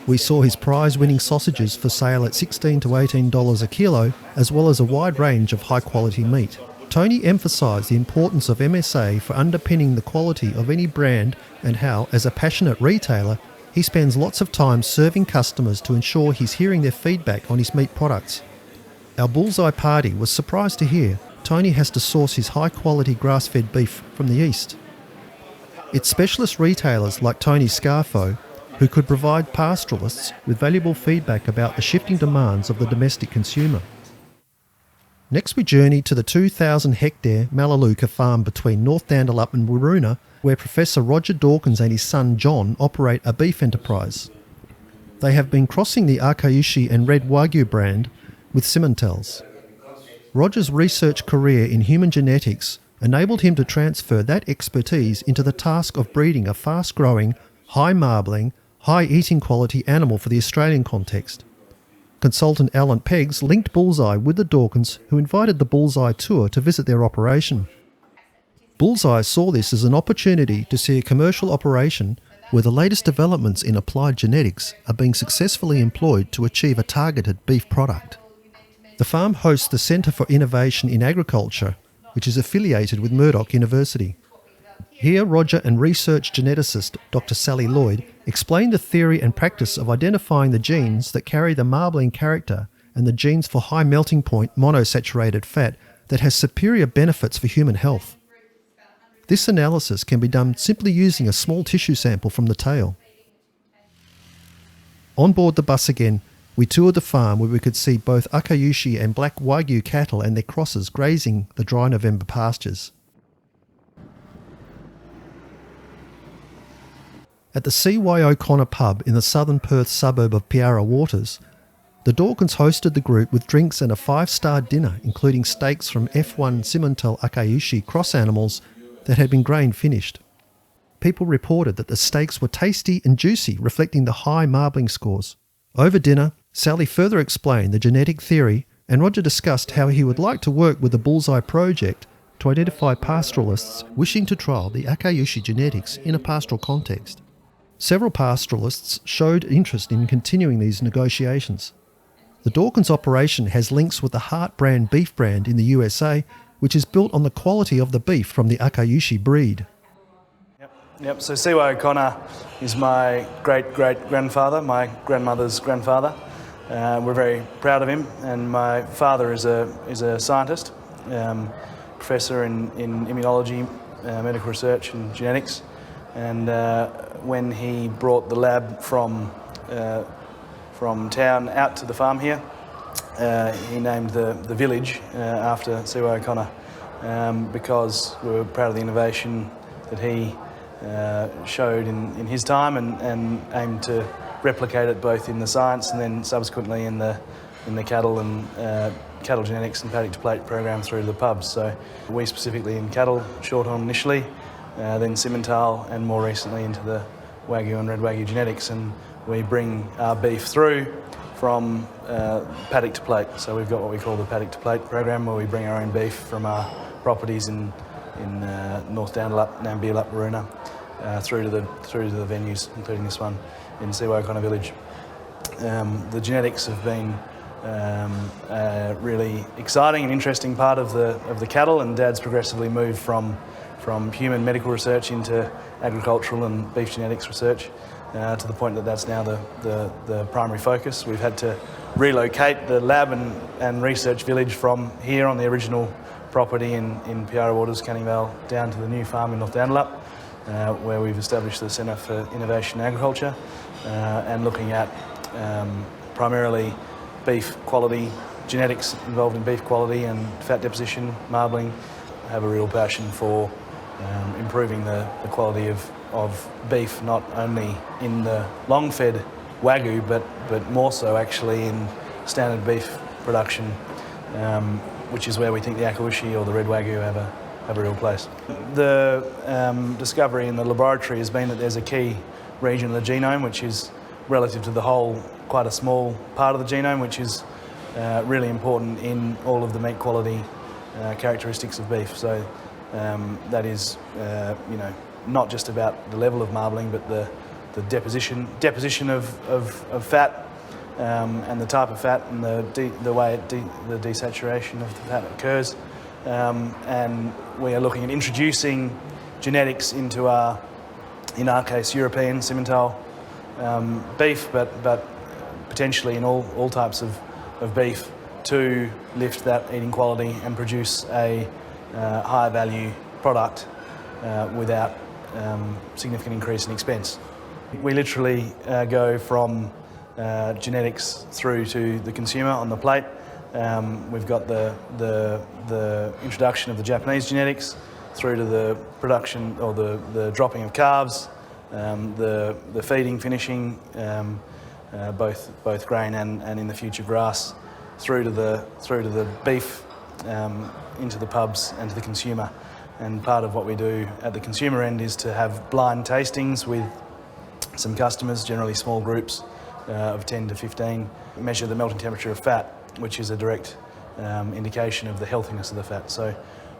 We saw his prize-winning sausages for sale at $16 to $18 a kilo, as well as a wide range of high-quality meat. Tony emphasised the importance of MSA for underpinning the quality of any brand and how, as a passionate retailer, he spends lots of time serving customers to ensure he's hearing their feedback on his meat products. Our Bullseye party was surprised to hear Tony has to source his high-quality grass-fed beef from the east. It's specialist retailers like Tony Scarfo who could provide pastoralists with valuable feedback about the shifting demands of the domestic consumer. Next we journey to the 2,000-hectare Melaleuca farm between North Dandalup and Waroona, where Professor Roger Dawkins and his son John operate a beef enterprise. They have been crossing the Akaushi and Red Wagyu brand with Simmentals. Roger's research career in human genetics enabled him to transfer that expertise into the task of breeding a fast-growing, high-marbling, high-eating quality animal for the Australian context. Consultant Alan Peggs linked Bullseye with the Dawkins, who invited the Bullseye Tour to visit their operation. Bullseye saw this as an opportunity to see a commercial operation where the latest developments in applied genetics are being successfully employed to achieve a targeted beef product. The farm hosts the Centre for Innovation in Agriculture, which is affiliated with Murdoch University. Here, Roger and research geneticist Dr. Sally Lloyd explained the theory and practice of identifying the genes that carry the marbling character and the genes for high melting point monosaturated fat that has superior benefits for human health. This analysis can be done simply using a small tissue sample from the tail. On board the bus again, we toured the farm where we could see both Akaushi and black Wagyu cattle and their crosses grazing the dry November pastures. At the C.Y. O'Connor pub in the southern Perth suburb of Piara Waters, the Dawkins hosted the group with drinks and a 5-star dinner, including steaks from F1 Simmental Akaushi cross animals that had been grain finished. People reported that the steaks were tasty and juicy, reflecting the high marbling scores. Over dinner, Sally further explained the genetic theory, and Roger discussed how he would like to work with the Bullseye project to identify pastoralists wishing to trial the Akaushi genetics in a pastoral context. Several pastoralists showed interest in continuing these negotiations. The Dawkins operation has links with the Hart brand beef brand in the USA, which is built on the quality of the beef from the Akaushi breed. Yep. So C.Y. O'Connor is my great-great-grandfather, my grandmother's grandfather. We're very proud of him, and my father is a scientist, professor in immunology, medical research and genetics. And when he brought the lab from town out to the farm here, he named the village after C.Y. O'Connor because we were proud of the innovation that he showed in his time and aimed to replicate it both in the science and then subsequently in the cattle and cattle genetics and paddock to plate program through to the pubs. So we specifically in cattle, shorthorn initially, then Simmental, and more recently into the Wagyu and red Wagyu genetics, and we bring our beef through from paddock to plate. So we've got what we call the paddock to plate program, where we bring our own beef from our properties in North Dandalup, Nambialup, Waruna, through to the venues, including this one in C.Y. O'Connor Village. The genetics have been a really exciting and interesting part of the cattle, and Dad's progressively moved from human medical research into agricultural and beef genetics research, to the point that that's now the primary focus. We've had to relocate the lab and research village from here on the original property in Piara Waters, Canning Vale, down to the new farm in North Dandalup, where we've established the Centre for Innovation in Agriculture, and looking at primarily beef quality, genetics involved in beef quality and fat deposition, marbling. I have a real passion for improving the quality of beef, not only in the long-fed Wagyu, but more so actually in standard beef production, which is where we think the Akaushi or the red Wagyu have a real place. The discovery in the laboratory has been that there's a key region of the genome, which is relative to the whole quite a small part of the genome, which is really important in all of the meat quality characteristics of beef. So that is, not just about the level of marbling, but the deposition of fat, and the type of fat and the way the desaturation of the fat occurs. And we are looking at introducing genetics into in our case, European Simmental beef, but potentially in all types of beef, to lift that eating quality and produce a higher value product without significant increase in expense. We literally go from genetics through to the consumer on the plate. We've got the introduction of the Japanese genetics through to the production or the dropping of calves, the feeding, finishing, both grain and in the future grass, through to the beef, into the pubs and to the consumer. And part of what we do at the consumer end is to have blind tastings with some customers, generally small groups, of 10 to 15. Measure the melting temperature of fat, which is a direct indication of the healthiness of the fat. So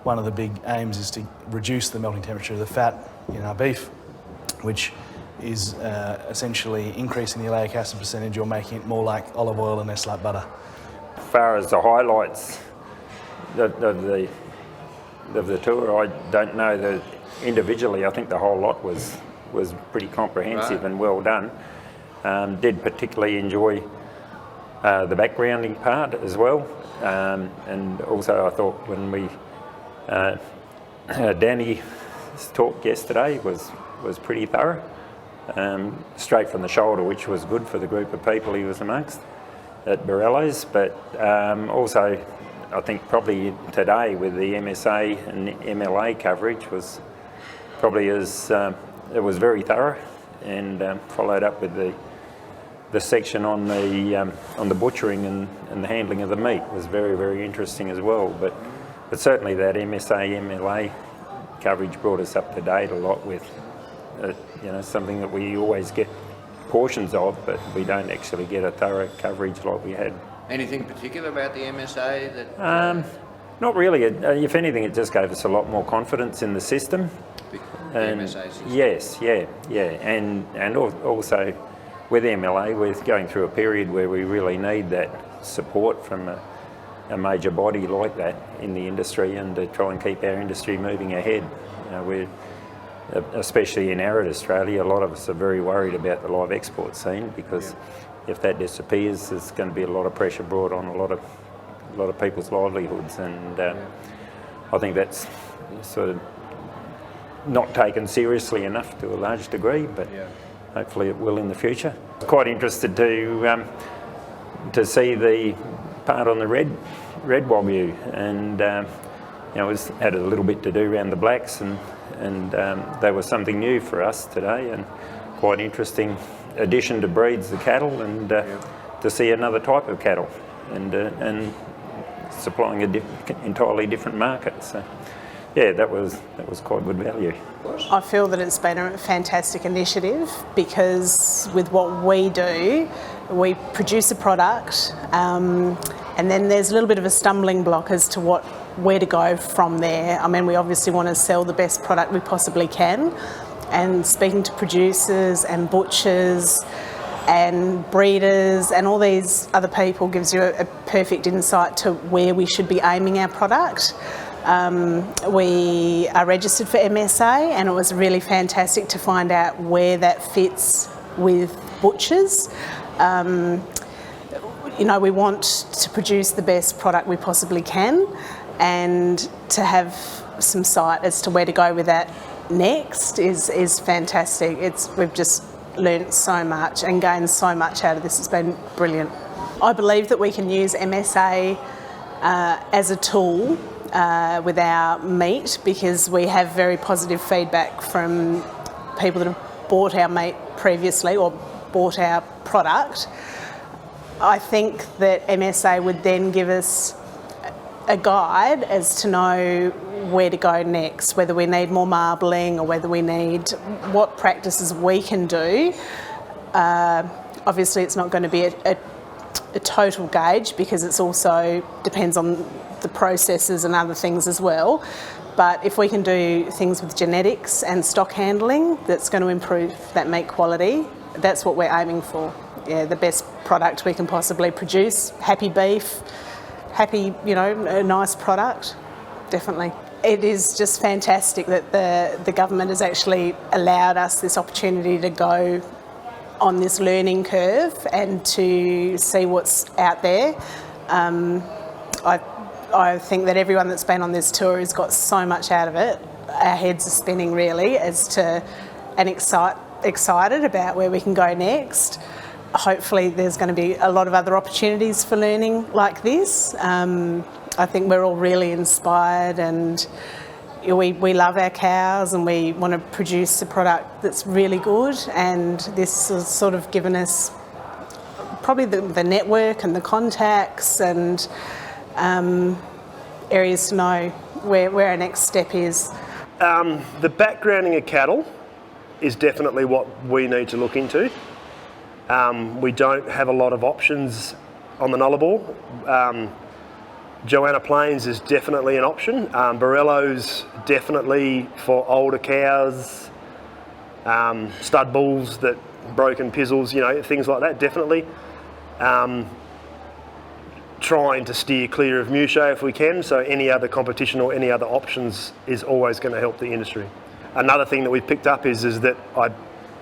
one of the big aims is to reduce the melting temperature of the fat in our beef, which is essentially increasing the oleic acid percentage or making it more like olive oil and less like butter. As far as the highlights of the tour, I don't know that individually. I think the whole lot was pretty comprehensive and well done. Did particularly enjoy the backgrounding part as well, and also I thought when we Danny's talk yesterday was pretty thorough, straight from the shoulder, which was good for the group of people he was amongst at Borello's. But also I think probably today with the MSA and MLA coverage was probably it was very thorough, and followed up with the section on the butchering and the handling of the meat was very, very interesting as well. But certainly that MSA MLA coverage brought us up to date a lot with something that we always get portions of, but we don't actually get a thorough coverage like we had. Anything particular about the MSA that? Not really. If anything, it just gave us a lot more confidence in the system. The MSA system. Yes, and also with MLA, we're going through a period where we really need that support from a major body like that in the industry, and to try and keep our industry moving ahead. We're, especially in arid Australia, a lot of us are very worried about the live export scene, because if that disappears, there's going to be a lot of pressure brought on a lot of people's livelihoods, and I think that's sort of not taken seriously enough to a large degree, but hopefully it will in the future. Quite interested to see the part on the red wagyu, and it had a little bit to do around the blacks, and they were something new for us today, and quite interesting addition to breeds the cattle, and to see another type of cattle, and supplying an entirely different market. So yeah, that was quite good value. I feel that it's been a fantastic initiative, because with what we do, we produce a product, and then there's a little bit of a stumbling block as to where to go from there. I mean, we obviously want to sell the best product we possibly can, and speaking to producers and butchers and breeders and all these other people gives you a perfect insight to where we should be aiming our product. We are registered for MSA, and it was really fantastic to find out where that fits with butchers. We want to produce the best product we possibly can, and to have some sight as to where to go with that next is fantastic. We've just learnt so much and gained so much out of this. It's been brilliant. I believe that we can use MSA as a tool with our meat, because we have very positive feedback from people that have bought our meat previously or bought our product. I think that MSA would then give us a guide as to know where to go next, whether we need more marbling or whether we need what practices we can do. Obviously it's not going to be a total gauge, because it's also depends on the processes and other things as well. But if we can do things with genetics and stock handling that's going to improve that meat quality, that's what we're aiming for. Yeah, the best product we can possibly produce. Happy beef, happy, a nice product, definitely. It is just fantastic that the government has actually allowed us this opportunity to go on this learning curve and to see what's out there. I think that everyone that's been on this tour has got so much out of it. Our heads are spinning really and excited about where we can go next. Hopefully there's going to be a lot of other opportunities for learning like this. I think we're all really inspired, and we love our cows, and we want to produce a product that's really good, and this has sort of given us probably the network and the contacts and areas to know where our next step is. The backgrounding of cattle is definitely what we need to look into. We don't have a lot of options on the Nullarbor. Joanna Plains is definitely an option. Borello's definitely for older cows, stud bulls that broken pizzles, things like that, definitely. Trying to steer clear of Musha if we can, so any other competition or any other options is always going to help the industry. Another thing that we've picked up is that I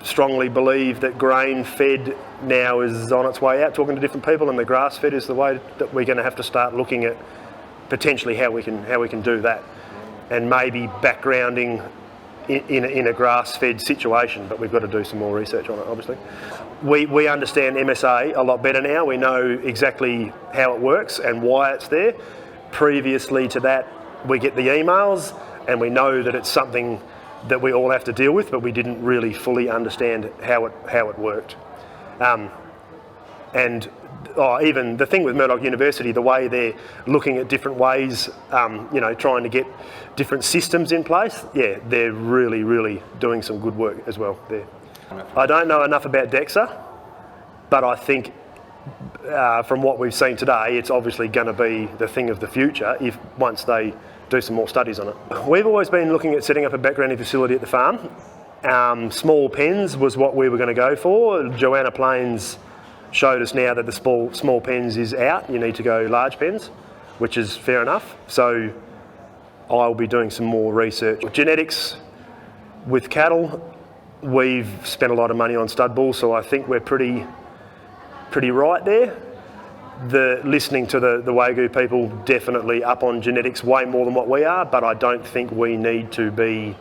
strongly believe that grain-fed now is on its way out, talking to different people, and the grass-fed is the way that we're going to have to start looking at potentially how we can do that, and maybe backgrounding in a grass-fed situation, but we've got to do some more research on it, obviously. We understand MSA a lot better now. We know exactly how it works and why it's there. Previously to that, we get the emails and we know that it's something that we all have to deal with, but we didn't really fully understand how it worked. Even the thing with Murdoch University, the way they're looking at different ways, trying to get different systems in place, they're really, really doing some good work as well there. I don't know enough about DEXA, but I think from what we've seen today, it's obviously going to be the thing of the future once they do some more studies on it. We've always been looking at setting up a backgrounding facility at the farm. Small pens was what we were going to go for. Joanna Plains showed us now that the small pens is out. You need to go large pens, which is fair enough. So I'll be doing some more research. Genetics with cattle, we've spent a lot of money on stud bulls, so I think we're pretty right there. Listening to the Wagyu people, definitely up on genetics way more than what we are, but I don't think we need to be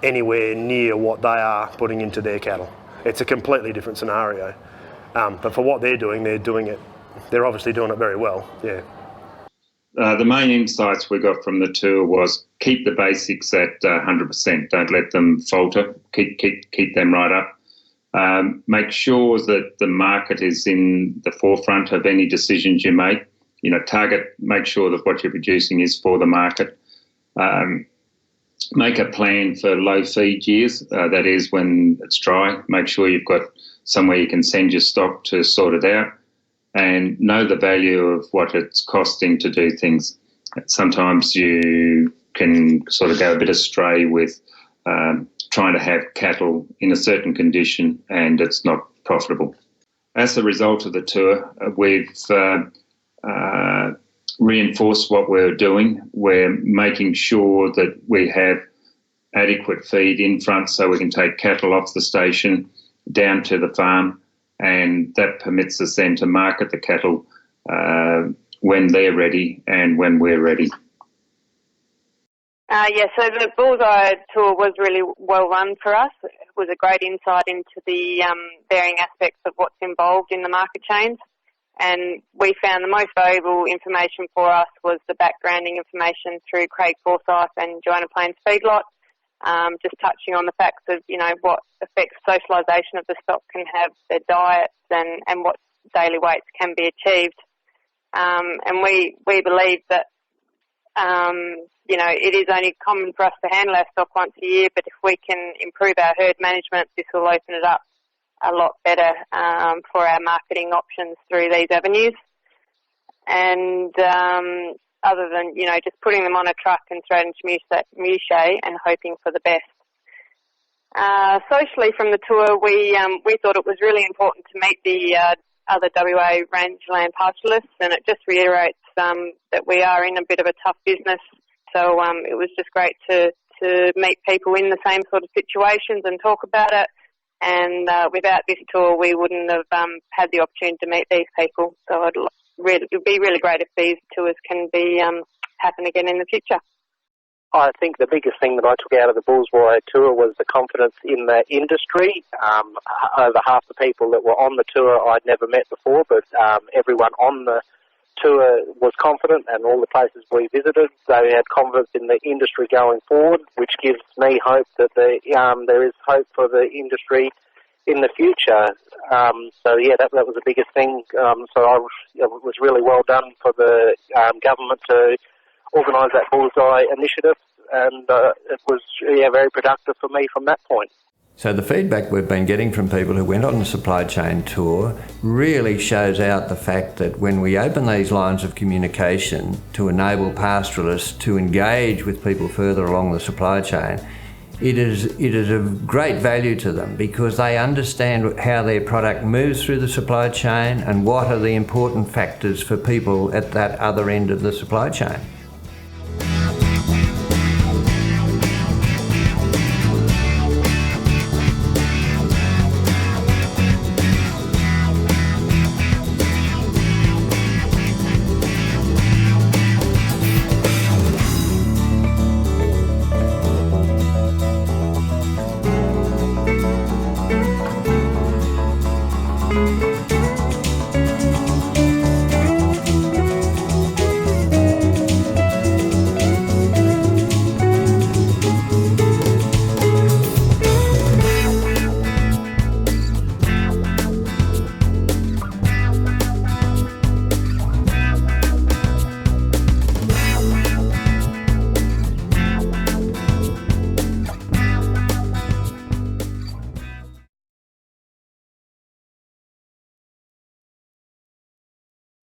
anywhere near what they are putting into their cattle. It's a completely different scenario. But for what they're doing it. They're obviously doing it very well, yeah. The main insights we got from the tour was keep the basics at 100%. Don't let them falter. Keep them right up. Make sure that the market is in the forefront of any decisions you make. Make sure that what you're producing is for the market. Make a plan for low feed years. That is when it's dry. Make sure you've got somewhere you can send your stock to sort it out. And know the value of what it's costing to do things. Sometimes you can sort of go a bit astray with trying to have cattle in a certain condition and it's not profitable. As a result of the tour, we've reinforced what we're doing. We're making sure that we have adequate feed in front so we can take cattle off the station down to the farm, and that permits us then to market the cattle when they're ready and when we're ready. So the Bullseye Tour was really well run for us. It was a great insight into the varying aspects of what's involved in the market chains, and we found the most valuable information for us was the backgrounding information through Craig Forsyth and Joanna Plains feedlot, just touching on the facts of, what effects socialisation of the stock can have, their diets and what daily weights can be achieved. And we believe that, it is only common for us to handle our stock once a year, but if we can improve our herd management, this will open it up a lot better for our marketing options through these avenues. And other than, just putting them on a truck and straight into Musha and hoping for the best. Socially from the tour, we thought it was really important to meet the other WA rangeland pastoralists, and it just reiterates that we are in a bit of a tough business. So it was just great to meet people in the same sort of situations and talk about it. And without this tour, we wouldn't have had the opportunity to meet these people. So it would be really great if these tours can be happen again in the future. I think the biggest thing that I took out of the Bullseye Tour was the confidence in the industry. Over half the people that were on the tour I'd never met before, but everyone on the tour was confident, and all the places we visited, they had confidence in the industry going forward, which gives me hope that there is hope for the industry in the future. That was the biggest thing. It was really well done for the government to organise that Bullseye initiative, and it was very productive for me from that point. So the feedback we've been getting from people who went on the supply chain tour really shows out the fact that when we open these lines of communication to enable pastoralists to engage with people further along the supply chain, it is of great value to them because they understand how their product moves through the supply chain and what are the important factors for people at that other end of the supply chain.